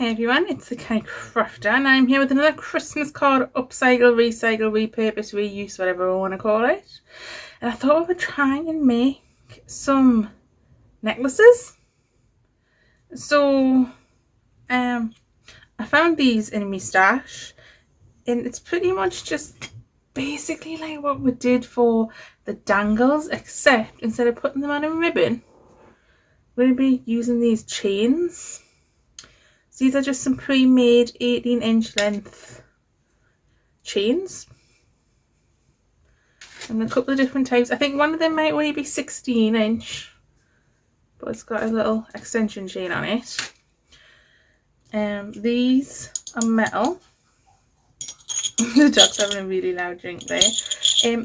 Hey everyone, it's the Canny Crafter and I'm here with another Christmas card upcycle, recycle, repurpose, reuse, whatever I want to call it. And I thought I would try and make some necklaces. So I found these in my stash and it's pretty much just basically like what we did for the dangles, except instead of putting them on a ribbon, we're going to be using these chains. So these are just some pre-made 18-inch length chains. And a couple of different types. I think one of them might only be 16-inch, but it's got a little extension chain on it. These are metal. The dog's having a really loud drink there.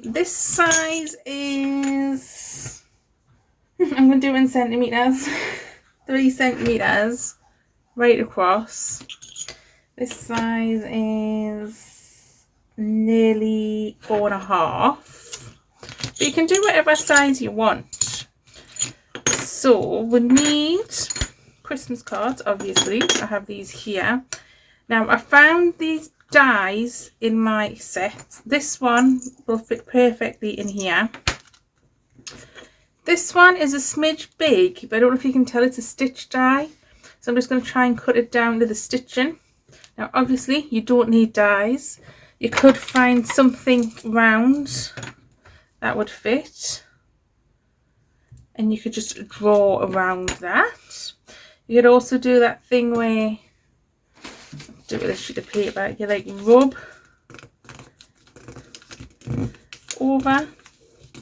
This size is, I'm going to do it in centimetres, 3 centimetres right across. This size is nearly 4.5. But you can do whatever size you want. So we need Christmas cards, obviously. I have these here. Now I found these dies in my set. This one will fit perfectly in here. This one is a smidge big, but I don't know if you can tell it's a stitch die. So I'm just going to try and cut it down to the stitching. Now obviously you don't need dies. You could find something round that would fit and you could just draw around that. You could also do that thing where, do it with a sheet of paper, you like rub over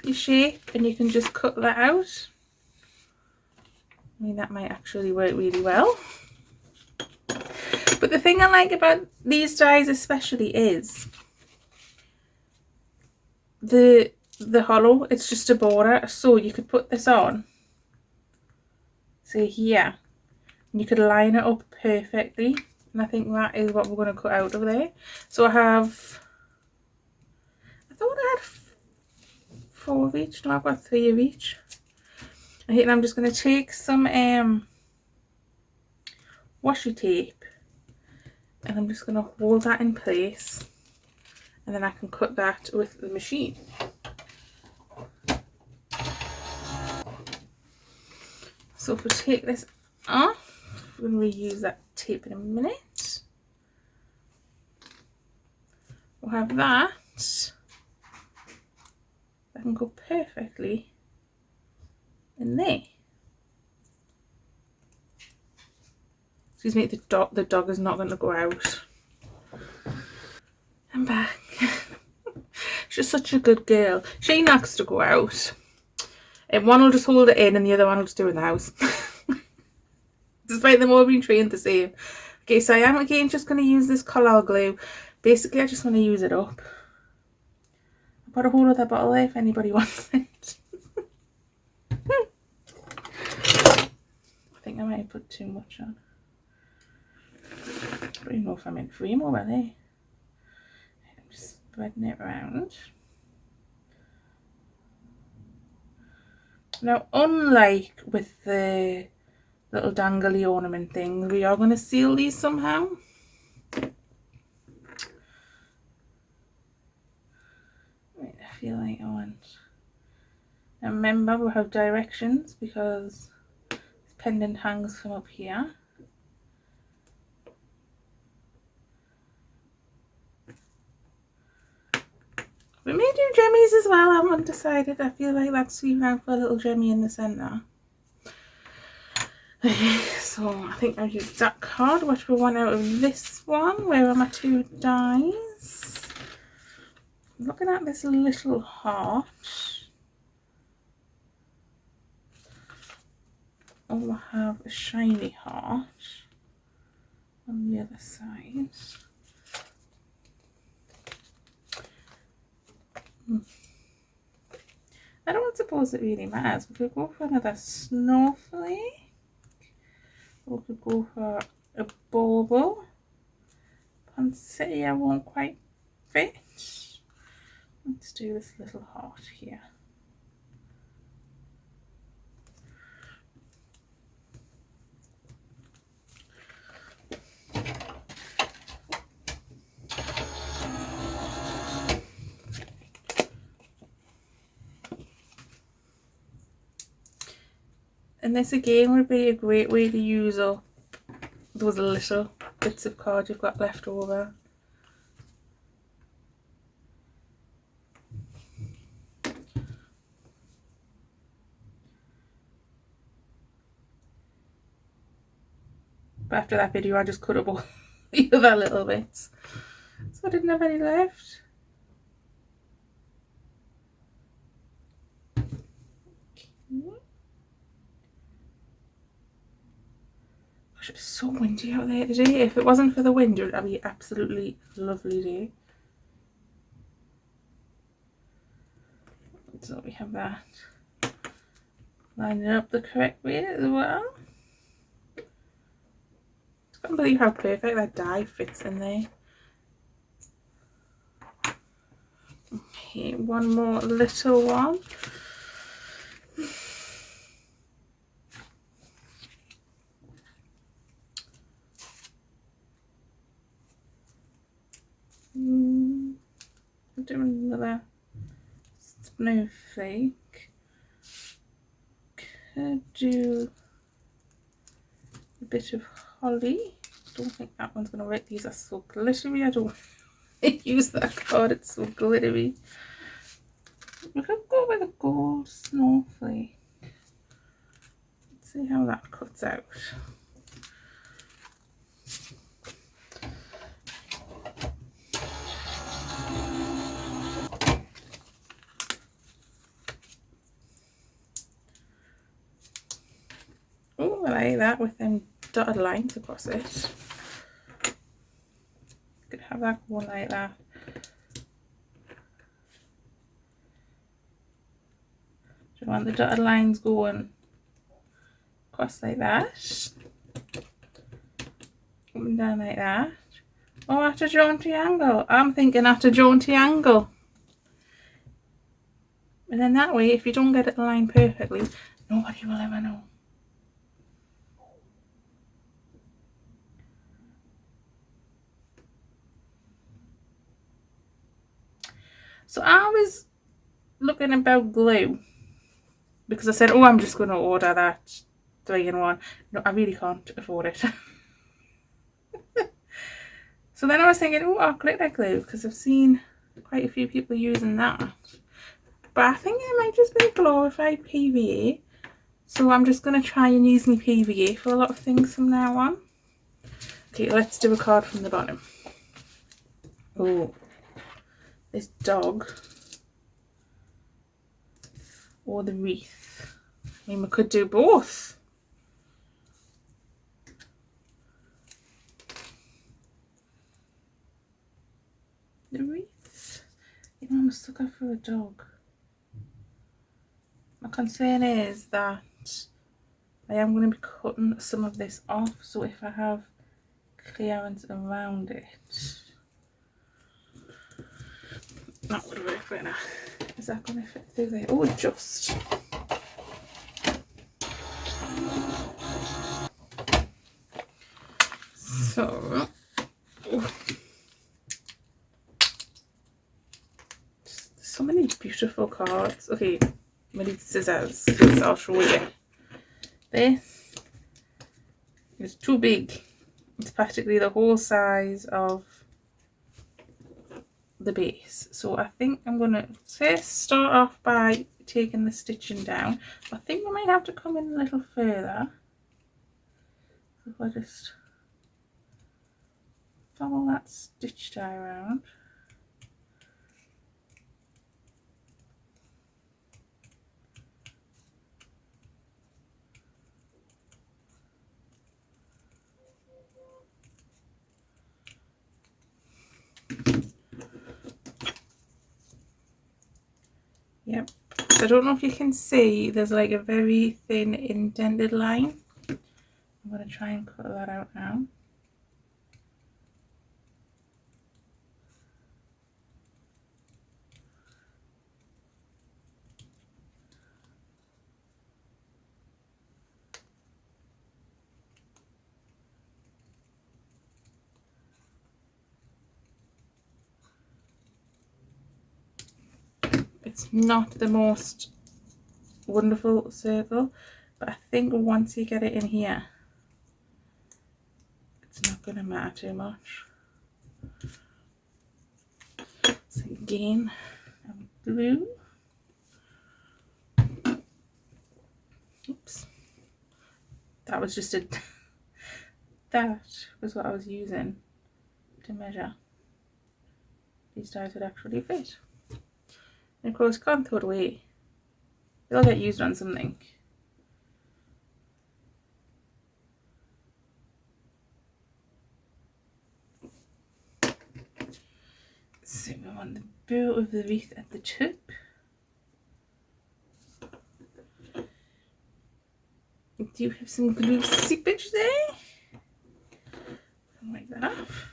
your shape and you can just cut that out. I mean, that might actually work really well. But the thing I like about these dies especially is the hollow. It's just a border, so you could put this on, say here, and you could line it up perfectly. And I think that is what we're going to cut out of there. So I thought I had 4 of each. No, I've got 3 of each. And I'm just going to take some washi tape and I'm just going to hold that in place, and then I can cut that with the machine. So if we take this off, we're going to reuse that tape in a minute. We'll have that. That can go perfectly in there. Excuse me, the dog is not going to go out. I'm back. She's such a good girl. She likes to go out. And one will just hold it in and the other one will just do it in the house. Despite them all being trained the same. Okay, so I am again just going to use this Collall glue. Basically, I just want to use it up. I've got a whole other bottle there if anybody wants it. I think I might have put too much on. I don't even know if I'm in frame already. I'm just spreading it around. Now, unlike with the little dangly ornament thing, we are going to seal these somehow. Right, I feel like I want. Now remember, we'll have directions because this pendant hangs from up here. We may do jemmies as well, I'm undecided. I feel like that's sweet round for a little jemmy in the centre. Okay, so I think I've used that card. What we want out of this one? Where are my 2 dies? I'm looking at this little heart. Oh, we'll have a shiny heart on the other side. I don't suppose it really matters. We could go for another snowflake. Or we could go for a bauble. Poinsettia won't quite fit. Let's do this little heart here. And this again would be a great way to use up those little bits of card you've got left over. But after that video I just cut up all the other little bits, so I didn't have any left. Gosh, it's so windy out there today. If it wasn't for the wind, it would be an absolutely lovely day. So we have that lining up the correct way as well. I can't believe how perfect that die fits in there. Okay, one more little one. I'm doing another snowflake. Could do a bit of holly. Don't think that one's gonna work. These are so glittery. I don't use that card. It's so glittery. We could go with a gold snowflake. Let's see how that cuts out. Oh, I like that with them dotted lines across it. Could have that one like that. Do you want the dotted lines going across like that? Up and down like that? Or at a jaunty angle? I'm thinking at a jaunty angle. And then that way, if you don't get it aligned perfectly, nobody will ever know. So I was looking about glue because I said, oh, I'm just going to order that 3-in-1. No, I really can't afford it. So then I was thinking, oh, glitter glue, because I've seen quite a few people using that. But I think it might just be glorified PVA. So I'm just going to try and use my PVA for a lot of things from now on. Okay, let's do a card from the bottom. Oh, this dog. Or the wreath. I mean, we could do both. The wreath. You know, I'm stuck up for a dog. My concern is that I am going to be cutting some of this off, so if I have clearance around it, that would work better. Is that going to fit through there? Oh, just. So, so many beautiful cards. Okay, I need scissors because I'll show you. This is too big. It's practically the whole size of the base. So I think I'm going to first start off by taking the stitching down. I think we might have to come in a little further. So if I just follow that stitch tie around. Yep. So I don't know if you can see, there's like a very thin indented line. I'm going to try and cut that out now. It's not the most wonderful circle. But I think once you get it in here, it's not going to matter too much. So again, glue. Oops. That was just a... that was what I was using to measure these dies would actually fit. And of course, can't throw it away. They'll get used on something. So we want the bow of the wreath at the top. We do have some glue seepage there. Wipe that off.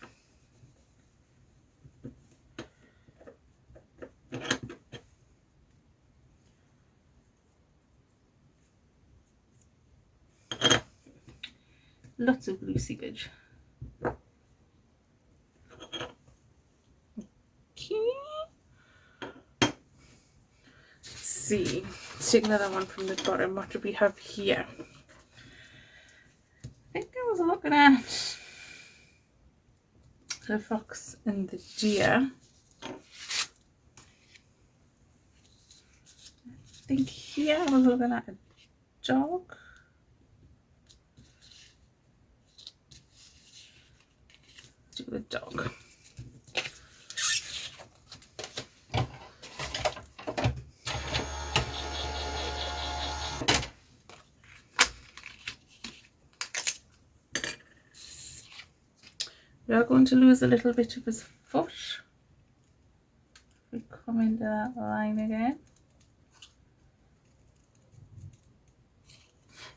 Lots of glue seepage. Okay. Let's see. Let's take another one from the bottom. What do we have here? I think I was looking at the fox and the deer. I think here I was looking at a dog. Do the dog. We are going to lose a little bit of his foot. We come into that line again.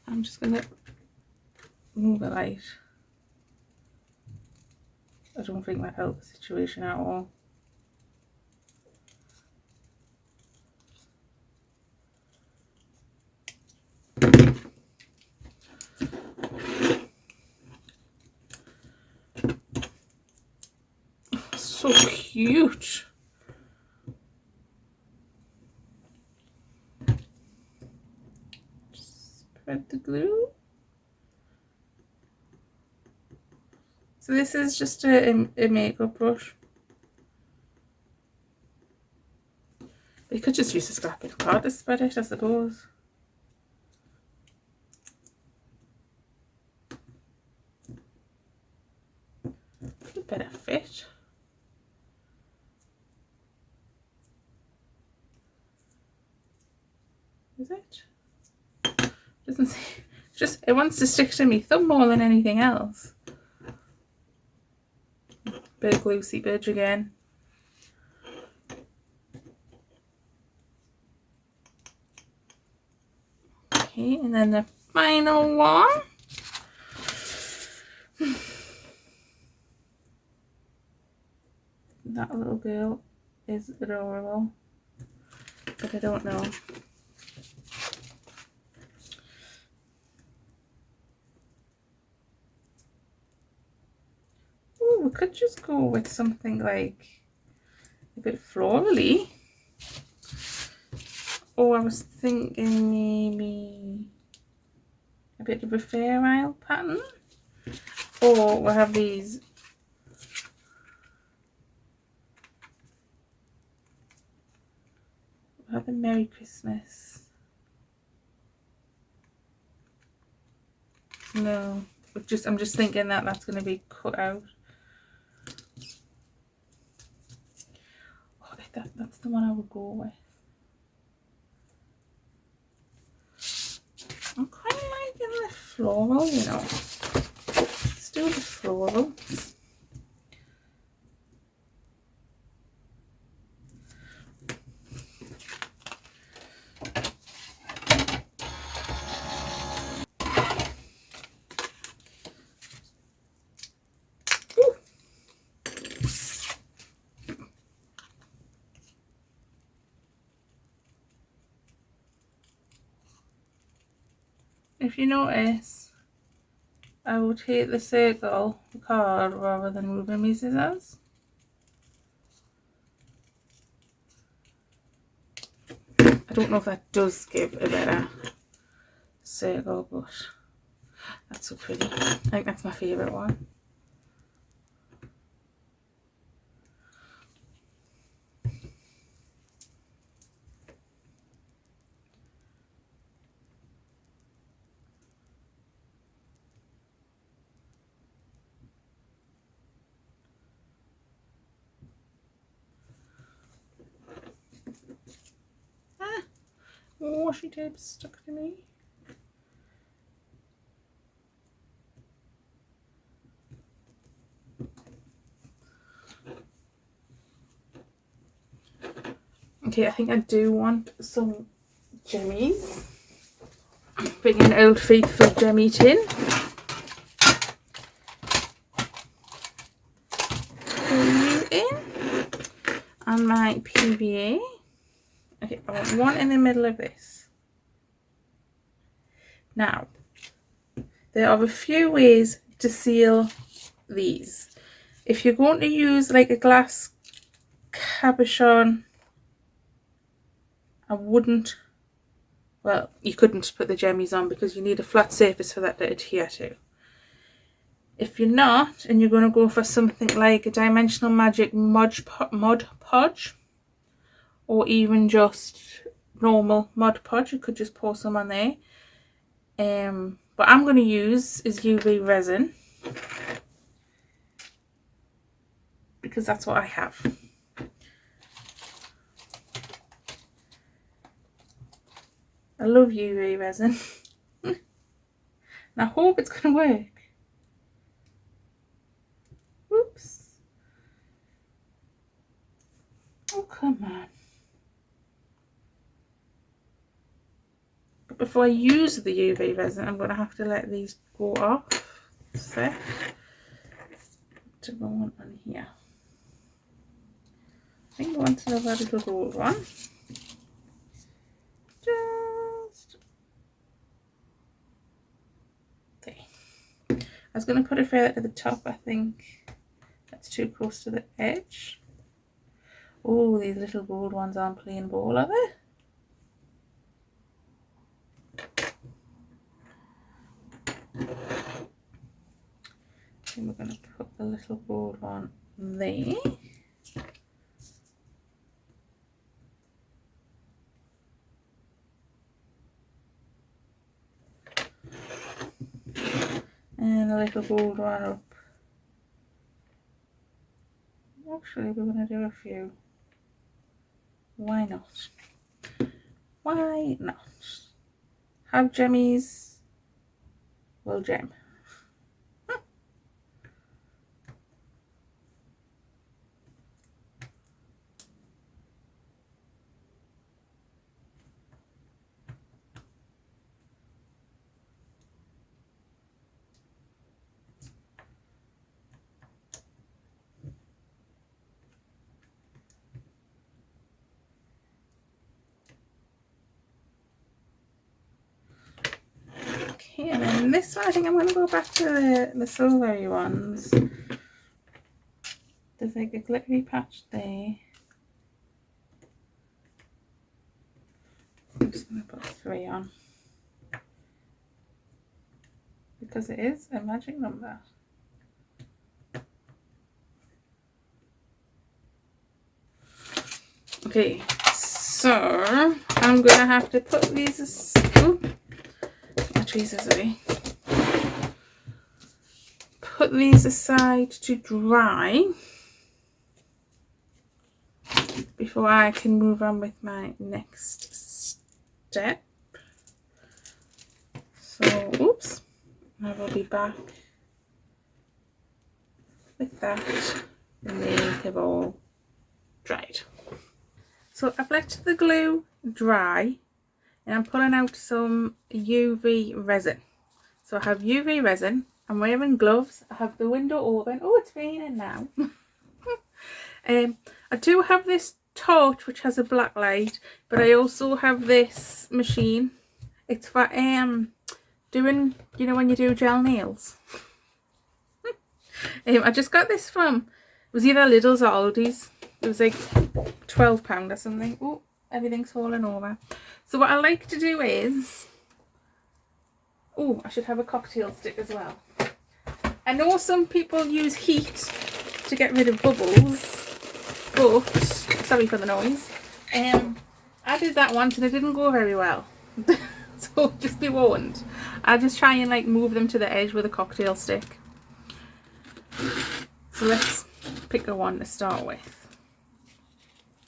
I'm just going to move the light. I don't think that helps the situation at all. So cute. Spread the glue. So this is just a makeup brush. You could just use a scrap of card to spread it, I suppose. A better fit. Is it? Doesn't see. Just it wants to stick to me thumb more than anything else. Bit of glue seepage again. Okay, and then the final one. That little girl is adorable, but I don't know. Ooh, we could just go with something like a bit florally. Or I was thinking maybe a bit of a Fair Isle pattern. Or we'll have these a Merry Christmas. No, I'm just thinking that that's going to be cut out. Oh, that's the one I would go with. I'm quite liking the floral, you know. Let's do the floral. If you notice, I will take the circle card rather than moving my scissors. I don't know if that does give a better circle, but that's so pretty. I think that's my favourite one. Washi tape stuck to me. Okay, I think I do want some jemmies. Bring an Old Faithful jemmy tin. Pull you in. And my PVA. Okay, I want one in the middle of this. Now, there are a few ways to seal these. If you're going to use like a glass cabochon, I wouldn't, well, you couldn't put the jemmies on because you need a flat surface for that to adhere to. If you're not, and you're going to go for something like a Dimensional Magic Mod Podge, or even just normal Mod Podge, you could just pour some on there. What I'm going to use is UV resin, because that's what I have. I love UV resin. And I hope it's going to work. Oops. Oh, come on. But before I use the UV resin, I'm going to have to let these go off. Set to go on here. I think I want another little gold one. Just there. I was going to put it further to the top. I think that's too close to the edge. Oh, these little gold ones aren't plain ball, are they? And we're going to put the little gold one there. And a little gold one up. Actually, we're going to do a few. Why not? Why not? Have jemmies, will gem. Okay, and then this one, I think I'm going to go back to the silvery ones. There's like a glittery patch there. I'm just going to put 3 on. Because it is a magic number. Okay, so I'm going to have to put these... Oh, my tweezers away. Put these aside to dry before I can move on with my next step. So, oops, I will be back with that when they have all dried. So I've let the glue dry and I'm pulling out some UV resin. So I have UV resin, I'm wearing gloves, I have the window open. Oh, it's raining now. I do have this torch which has a black light, but I also have this machine. It's for doing, you know, when you do gel nails. I just got this from, it was either Lidl's or Aldi's. It was like £12 or something. Oh, everything's falling over. So what I like to do is Oh, I should have a cocktail stick as well. I know some people use heat to get rid of bubbles, but, sorry for the noise, I did that once and it didn't go very well. So just be warned. I'll just try and like move them to the edge with a cocktail stick. So let's pick a one to start with.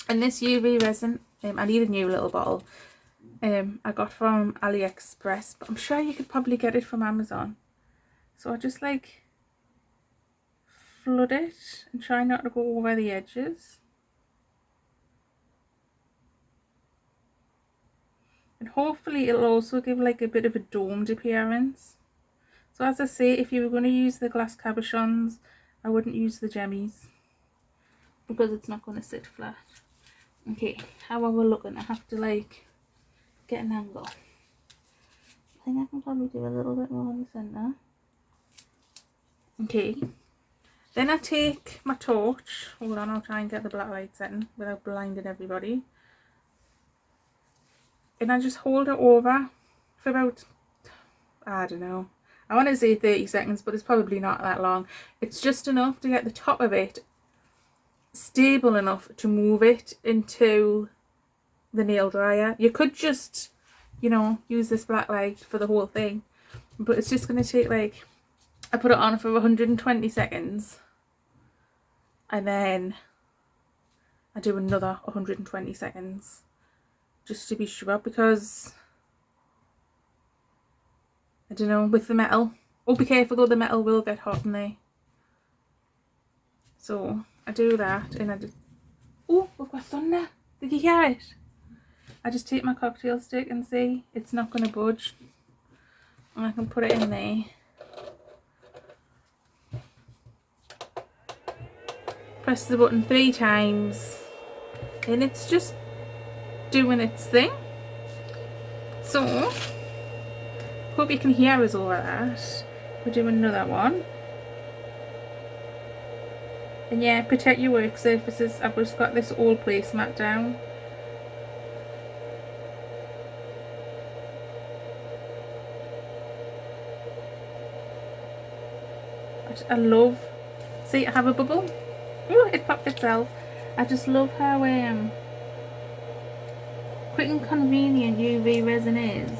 And this UV resin, I need a new little bottle. I got from AliExpress, but I'm sure you could probably get it from Amazon. So I just like flood it and try not to go over the edges. And hopefully it'll also give like a bit of a domed appearance. So as I say, if you were going to use the glass cabochons, I wouldn't use the jemmies because it's not going to sit flat. Okay, how are we looking? I have to like get an angle. I think I can probably do a little bit more in the centre. Okay, then I take my torch. Hold on, I'll try and get the black light setting without blinding everybody. And I just hold it over for about, I don't know, I want to say 30 seconds, but it's probably not that long. It's just enough to get the top of it stable enough to move it into the nail dryer. You could just, you know, use this black light for the whole thing, but it's just going to take like, I put it on for 120 seconds and then I do another 120 seconds just to be sure, because I don't know, with the metal, oh be careful though, the metal will get hot in there. So I do that and I just, oh we've got thunder, did you hear it? I just take my cocktail stick and see it's not going to budge, and I can put it in there. Press the button 3 times and it's just doing its thing. So hope you can hear us over that. We're doing another one. And yeah, protect your work surfaces. I've just got this old placemat down. I love, see I have a bubble. Oh, it popped itself. I just love how quick and convenient UV resin is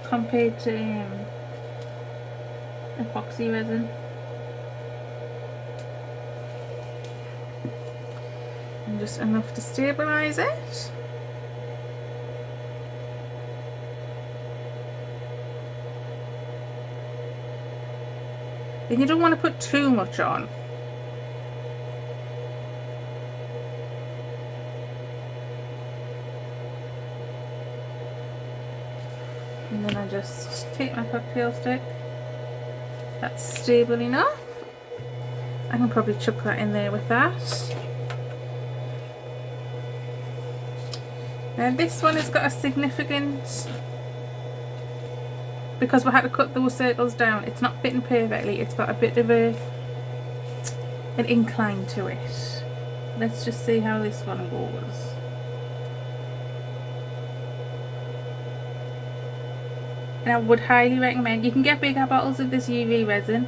compared to epoxy resin. And just enough to stabilize it. And you don't want to put too much on. And then I just take my cocktail stick. That's stable enough. I can probably chuck that in there with that. Now this one has got a significant, because we had to cut those circles down, it's not fitting perfectly, it's got a bit of an incline to it. Let's just see how this one goes. And I would highly recommend, you can get bigger bottles of this UV resin,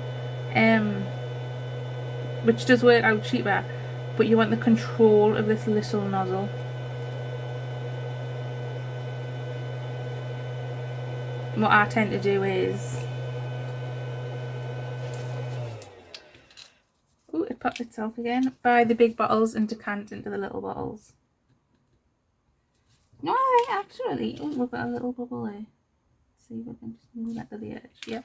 which does work out cheaper, but you want the control of this little nozzle. What I tend to do is, oh, it popped itself again, buy the big bottles and decant into the little bottles. No, actually, oh, we've got a little bubble there. Let's see if I can just move that to the edge. Yep.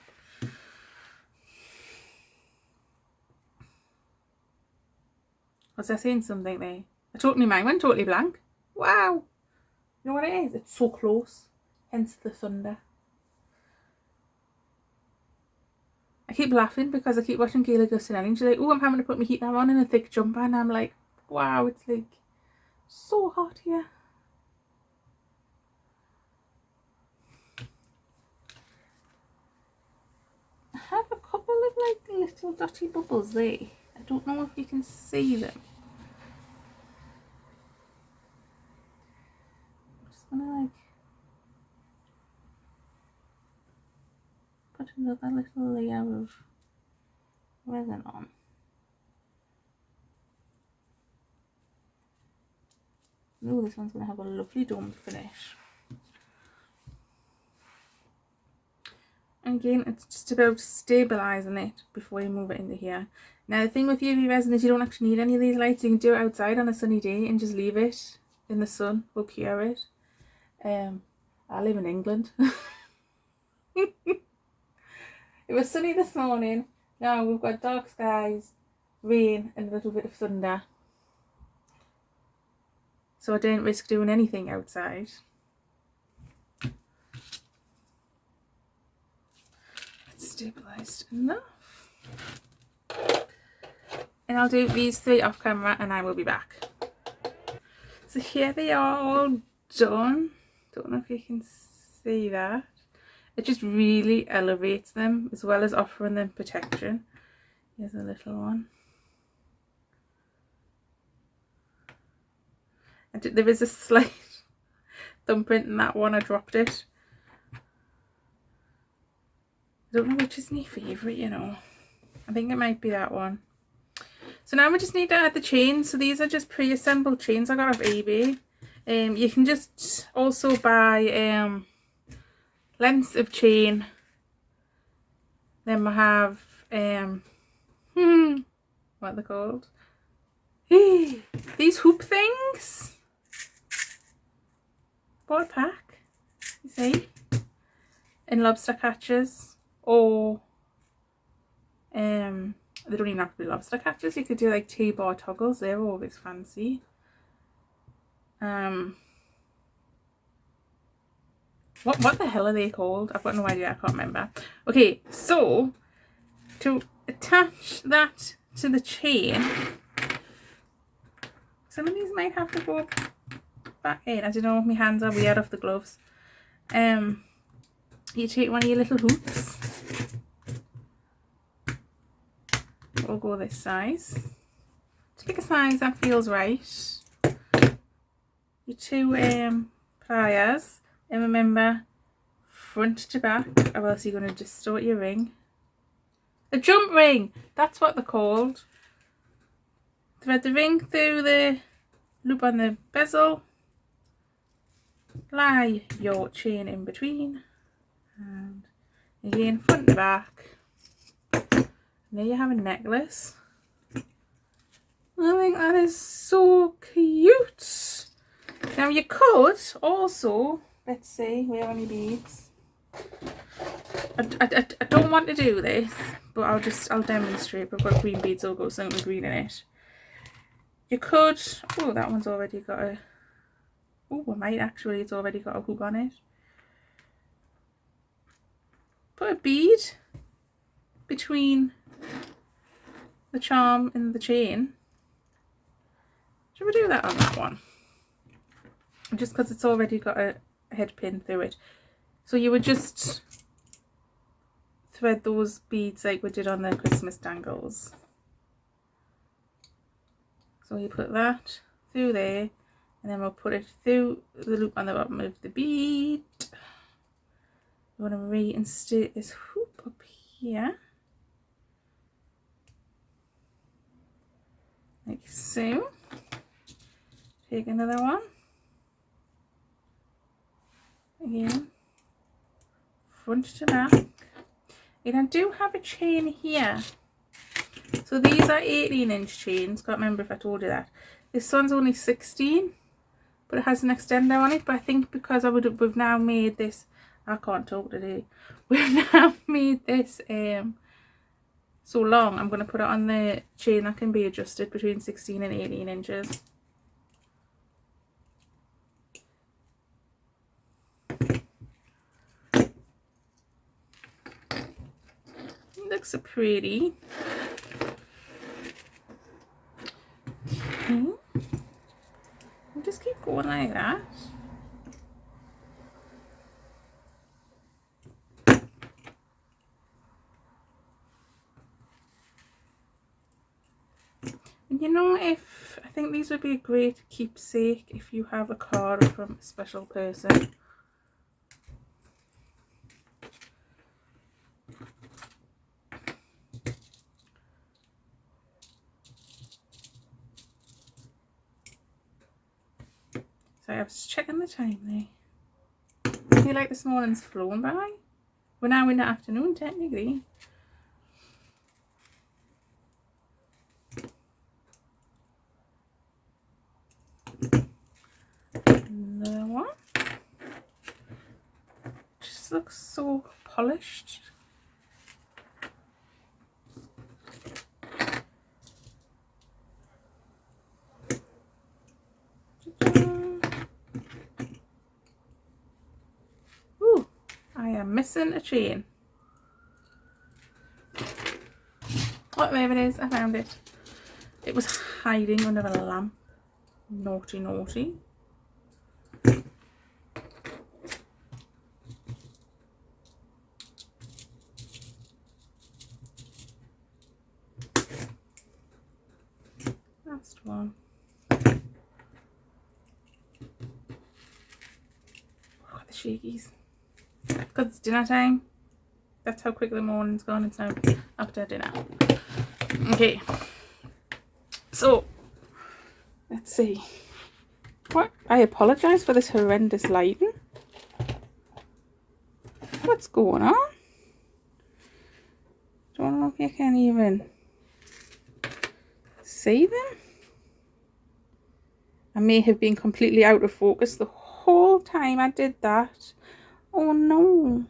Was I saying something there? My mind went totally blank. Wow. You know what it is? It's so close. Hence the thunder. I keep laughing because I keep watching Kayla Gustin and she's like, oh, I'm having to put my heat now on in a thick jumper, and I'm like, wow, it's like so hot here. I have a couple of like little dotty bubbles there. I don't know if you can see them. I'm just gonna like another little layer of resin on. Oh, this one's going to have a lovely domed finish. And again, it's just about stabilising it before you move it into here. Now the thing with UV resin is you don't actually need any of these lights. You can do it outside on a sunny day and just leave it in the sun. We'll cure it. I live in England. It was sunny this morning. Now we've got dark skies, rain and a little bit of thunder. So I didn't risk doing anything outside. It's stabilised enough. And I'll do these 3 off camera and I will be back. So here they are all done. Don't know if you can see that. It just really elevates them as well as offering them protection. Here's a little one. And there is a slight thumbprint in that one. I dropped it. I don't know which is my favourite, you know. I think it might be that one. So now we just need to add the chains. So these are just pre-assembled chains I got off eBay. You can just also buy lengths of chain. Then we have what are they called? These hoop things. Bought a pack, you see, in lobster catchers, or they don't even have to be lobster catchers. You could do like T-bar toggles. They're always fancy. What the hell are they called? I've got no idea. I can't remember. Okay, so to attach that to the chain, some of these might have to go back in. I don't know. My hands are weird off the gloves. You take one of your little hoops. We'll go this size. Just pick a size that feels right. Your 2 pliers, and remember, front to back, or else you're going to distort your ring. A jump ring, that's what they're called. Thread the ring through the loop on the bezel. Lie your chain in between, and again front to back. There you have a necklace. I think that is so cute. Now you could also, let's see, where are my beads? I don't want to do this, but I'll demonstrate. We've got green beads, I'll go something with green in it. You could, oh, that one's already got a, oh, I might actually, it's already got a hook on it. Put a bead between the charm and the chain. Should we do that on that one? Just because it's already got a head pin through it. So you would just thread those beads like we did on the Christmas dangles. So you put that through there, and then we'll put it through the loop on the bottom of the bead. You want to reinstate this hoop up here, like so. Take another one. Again, front to back. And I do have a chain here. So these are 18-inch chains. Can't remember if I told you that. This one's only 16, but it has an extender on it. But I think because we've now made this, I can't talk today. We've now made this so long. I'm going to put it on the chain that can be adjusted between 16 and 18 inches. Looks so pretty. Okay. We'll just keep going like that. And you know, I think these would be a great keepsake if you have a card from a special person. Sorry, I was checking the time there. I feel like this morning's flown by. We're now in the afternoon technically. Another one. Just looks so polished. Ooh, I am missing a chain. Whatever it is, I found it. It was hiding under a lamp. Naughty, naughty. Last one. Look at the shakies. Because it's dinner time. That's how quick the morning's gone. It's now after dinner. Okay. So, let's see. What? I apologise for this horrendous lighting. What's going on? Don't know if you can even see them. I may have been completely out of focus the whole time I did that. Oh no.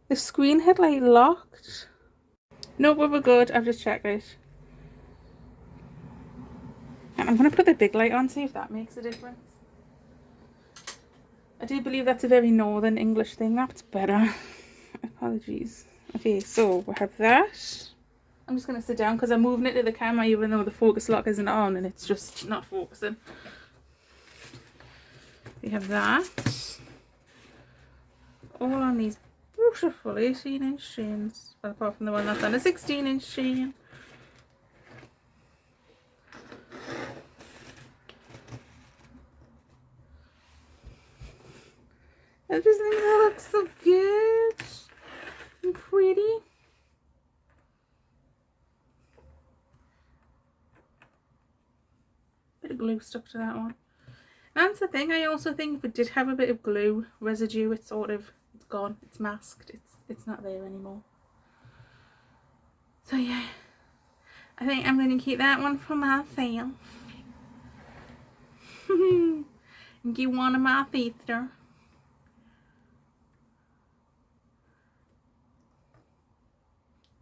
The screen had like locked. No, but we're good. I've just checked it. And I'm going to put the big light on, see if that makes a difference. I do believe that's a very northern English thing. That's better. Apologies. Okay, so we have that. I'm just going to sit down because I'm moving it to the camera even though the focus lock isn't on and it's just not focusing. We have that. All on these beautiful 18-inch chains. Well, apart from the one that's on a 16-inch chain. I just think that looks so good and pretty. Bit of glue stuck to that one. That's the thing, I also think if it did have a bit of glue residue, it's gone, it's masked, it's not there anymore. So yeah, I think I'm going to keep that one for myself. And get one of my sister.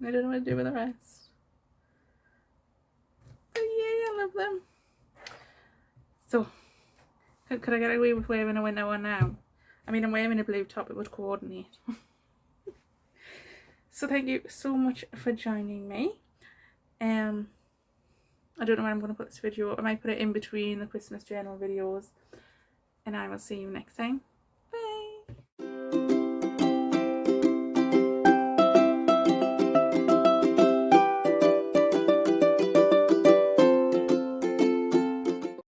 I don't know what to do with the rest. But yeah, I love them. So, could I get away with wearing a winter one now? I mean, I'm wearing a blue top, it would coordinate. So thank you so much for joining me. I don't know when I'm going to put this video up. I might put it in between the Christmas journal videos. And I will see you next time.